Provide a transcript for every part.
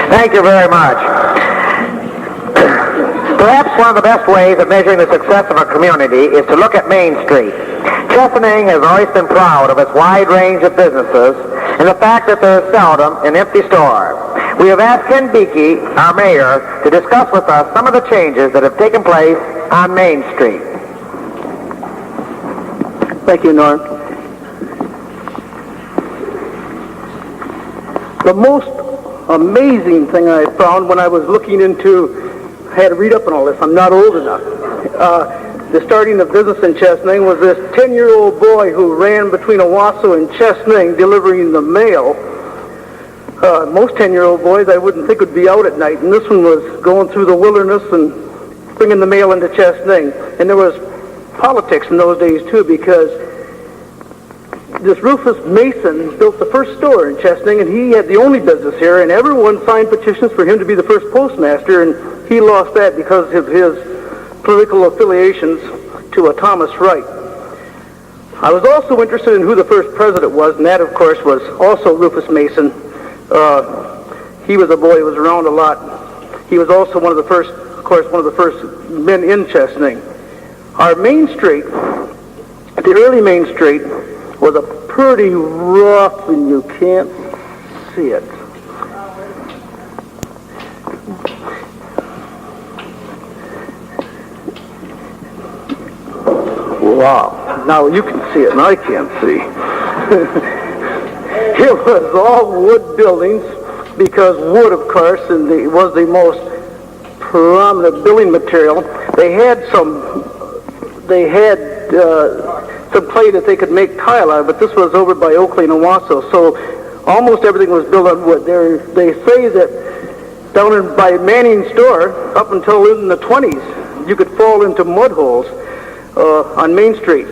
Thank you very much. Perhaps one of the best ways of measuring the success of a community is to look at Main Street. Chesaning has always been proud of its wide range of businesses and the fact that there is seldom an empty store. We have asked Ken Beakey, our mayor, to discuss with us some of the changes that have taken place on Main Street. Thank you, Norm. The most amazing thing I found when I was looking into, I had to read up on all this, I'm not old enough, the starting of business in Chesaning was this 10-year-old boy who ran between Owasso and Chesaning delivering the mail. Most 10-year-old boys I wouldn't think would be out at night, and this one was going through the wilderness and bringing the mail into Chesaning. And there was politics in those days, too, because this Rufus Mason built the first store in Chesaning, and he had the only business here, and everyone signed petitions for him to be the first postmaster, and he lost that because of his political affiliations to a Thomas Wright. I was also interested in who the first president was, and that, of course, was also Rufus Mason. He was a boy who was around a lot. He was also one of the first men in Chesaning. Our Main Street, the early Main Street, was a pretty rough, and you can't see it. Wow. Now you can see it, and I can't see. It was all wood buildings, because wood, of course, was the most prominent building material. They had some clay that they could make tile out of, but this was over by Oakley and Owasso, so almost everything was built on wood. They say that down by Manning's store, up until in the 20s, you could fall into mud holes on Main Street.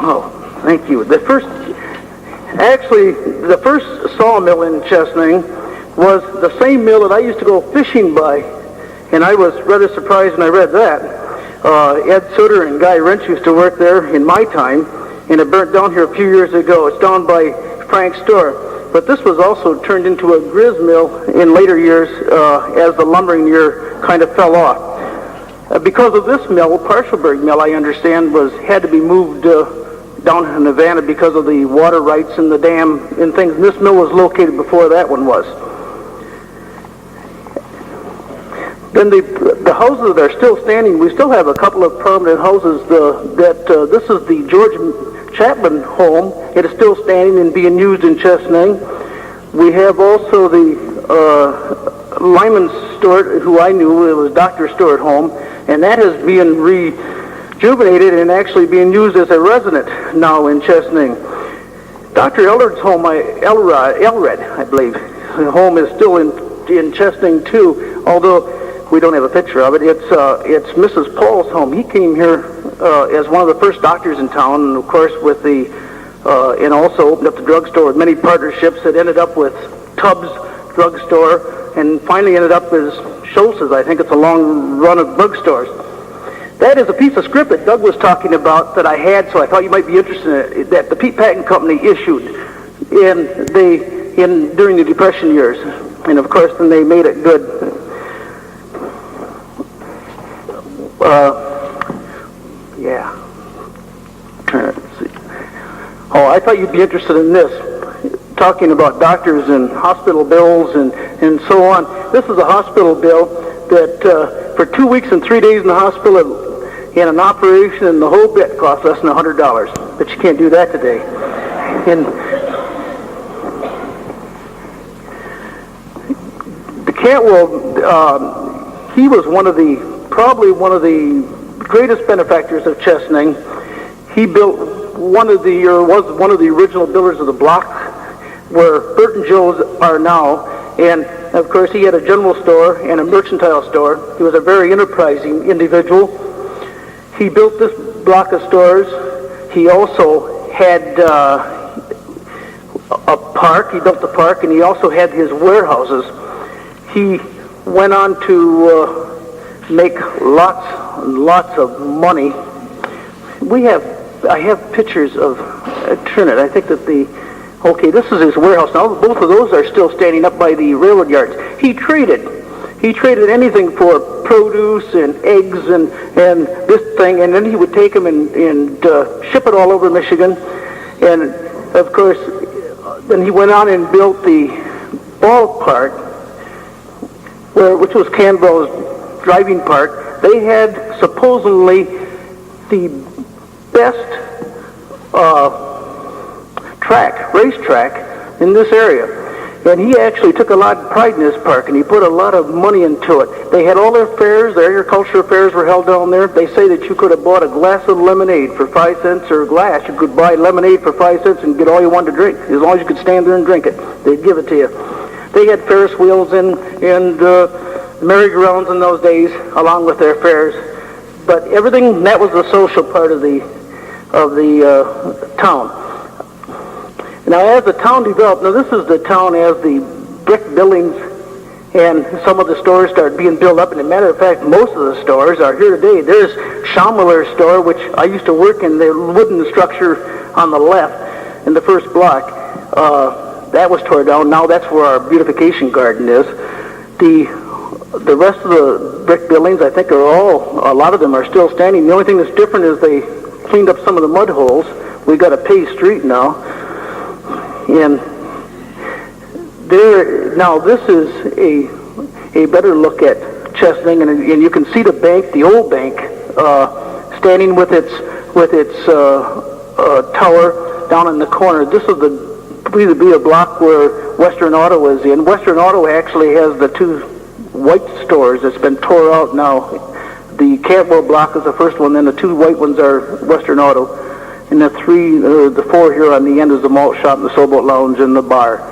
Oh, thank you. The first sawmill in Chesaning was the same mill that I used to go fishing by, and I was rather surprised when I read that. Ed Sutter and Guy Wrench used to work there in my time, and it burnt down here a few years ago. It's down by Frank's store. But this was also turned into a grist mill in later years as the lumbering year kind of fell off. Because of this mill, Parcelberg Mill, I understand, had to be moved down to Nevada because of the water rights and the dam and things. And this mill was located before that one was. Then the houses that are still standing, we still have a couple of prominent houses. This is the George Chapman home. It is still standing and being used in Chesaning. We have also the Lyman Stewart, who I knew, it was Dr. Stewart home, and that is being rejuvenated and actually being used as a resident now in Chesaning. Dr. Elred's home, Elred, I believe, the home is still in Chesaning too, although we don't have a picture of it. It's Mrs. Paul's home. He came here as one of the first doctors in town, and of course with and also opened up the drugstore with many partnerships that ended up with Tubbs Drugstore, and finally ended up as Schultz's. I think it's a long run of drugstores. That is a piece of script that Doug was talking about that I had, so I thought you might be interested in it, that the Pete Patent Company issued during the Depression years. And of course, then they made it good. Yeah. Let's see. Oh, I thought you'd be interested in this, talking about doctors and hospital bills and so on. This is a hospital bill that for 2 weeks and 3 days in the hospital and an operation and the whole bit cost less than $100. But you can't do that today. And the Cantwell, he was probably one of the greatest benefactors of Chesaning. He built was one of the original builders of the block where Bert and Joe's are now, and of course he had a general store and a mercantile store. He was a very enterprising individual. He built this block of stores. He also had a park. He built the park, and he also had his warehouses. He went on to make lots and lots of money. I have pictures of Trinidad. I think that Okay, this is his warehouse now. Both of those are still standing up by the railroad yards. He traded anything for produce and eggs and this thing, and then he would take them and ship it all over Michigan. And of course, then he went on and built the ballpark, which was Canville's driving park. They had supposedly the best racetrack in this area. And he actually took a lot of pride in this park, and he put a lot of money into it. They had all their fairs, their agricultural fairs were held down there. They say that you could have bought a glass of lemonade for 5 cents or a glass. You could buy lemonade for 5 cents and get all you wanted to drink, as long as you could stand there and drink it. They'd give it to you. They had Ferris wheels and merry-go-rounds in those days, along with their fairs. But everything, that was the social part of the town. Now, as the town developed, now this is the town as the brick buildings and some of the stores started being built up. And as a matter of fact, most of the stores are here today. There's Schaumler's store, which I used to work in, the wooden structure on the left in the first block. That was torn down. Now that's where our beautification garden is. The rest of the brick buildings, I think, a lot of them are still standing. The only thing that's different is they cleaned up some of the mud holes. We got a paved street now. And now this is a better look at Chesaning, and you can see the bank, the old bank, standing with its tower down in the corner. This is the a block where Western Auto is in. Western Auto actually has the two white stores that's been tore out now. The Cantwell block is the first one, then the two white ones are Western Auto. And the four here on the end is the malt shop, the Soulboat Lounge, and the bar.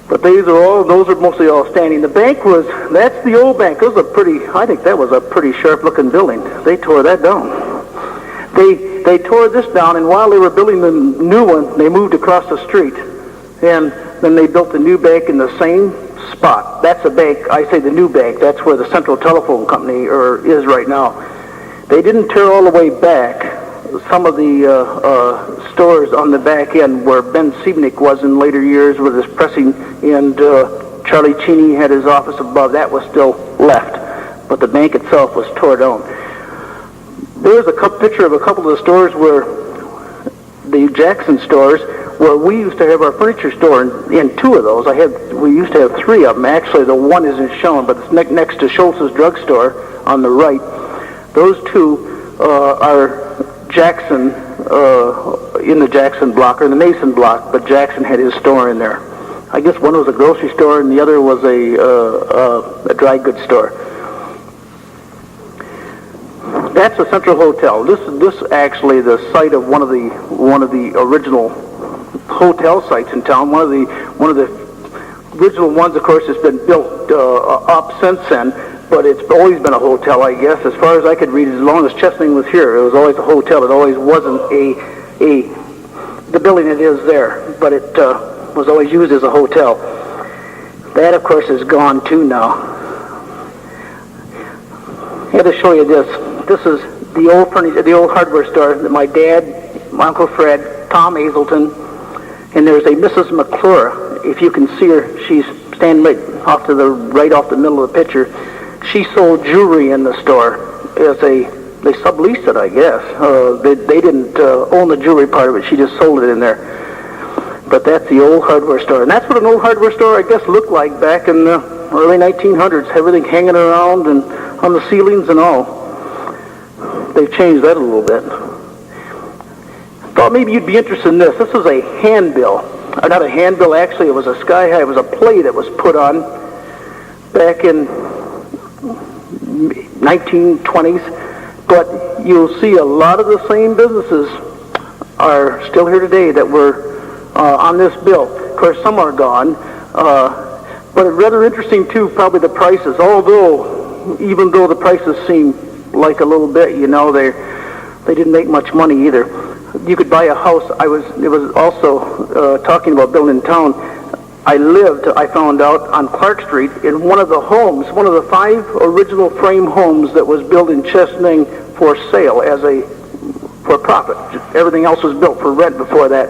But those are mostly all standing. The bank that's the old bank. I think that was a pretty sharp-looking building. They tore that down. They tore this down, and while they were building the new one, they moved across the street. And then they built the new bank in the same spot. That's a bank, I say the new bank. That's where the Central Telephone Company is right now. They didn't tear all the way back. Some of the stores on the back end where Ben Siebnick was in later years with his pressing, and Charlie Cheney had his office above, that was still left. But the bank itself was torn down. There's a picture of a couple of the stores where the Jackson stores, where we used to have our furniture store in two of those. We used to have three of them. Actually, the one isn't shown, but it's next to Schultz's drugstore on the right. Those two are Jackson, in the Jackson block, or the Mason block, but Jackson had his store in there. I guess one was a grocery store and the other was a dry goods store. That's the Central Hotel. This actually the site of one of the original hotel sites in town. One of the original ones, of course, has been built up since then. But it's always been a hotel, I guess. As far as I could read, as long as Chesaning was here, it was always a hotel. It always wasn't the building it is there, but it was always used as a hotel. That, of course, is gone too now. I had to show you this. This is the old hardware store that my dad, my Uncle Fred, Tom Hazelton, and there's a Mrs. McClure. If you can see her, she's standing right off the middle of the picture. She sold jewelry in the store they subleased it, I guess. They didn't own the jewelry part of it. She just sold it in there. But that's the old hardware store. And that's what an old hardware store, I guess, looked like back in the early 1900s. Everything hanging around and on the ceilings and all. They've changed that a little bit. Thought maybe you'd be interested in this. This is a handbill. Or not a handbill, actually. It was a sky high. It was a play that was put on back in 1920s, but you'll see a lot of the same businesses are still here today that were on this bill. Of course, some are gone, but it's rather interesting too, probably the prices, even though the prices seem like a little bit, they didn't make much money either. You could buy a house. It was also talking about building in town. I found out, on Clark Street in one of the homes, one of the 5 original frame homes that was built in Chesaning for sale for profit. Everything else was built for rent before that.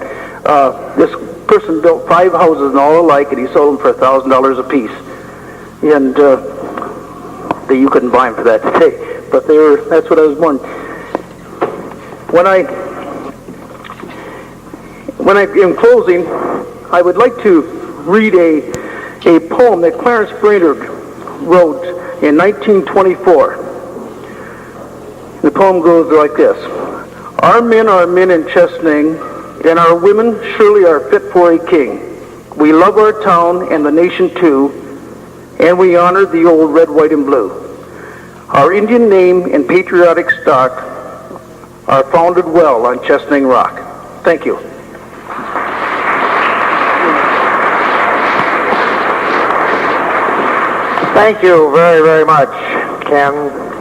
This person built 5 houses and all alike, and he sold them for $1,000 a piece. And you couldn't buy them for that today. But that's what I was born. In closing, I would like to read a poem that Clarence Brainerd wrote in 1924. The poem goes like this. Our men in Chesaning, and our women surely are fit for a king. We love our town and the nation too, and we honor the old red, white, and blue. Our Indian name and patriotic stock are founded well on Chesaning Rock. Thank you. Thank you very, very much, Ken.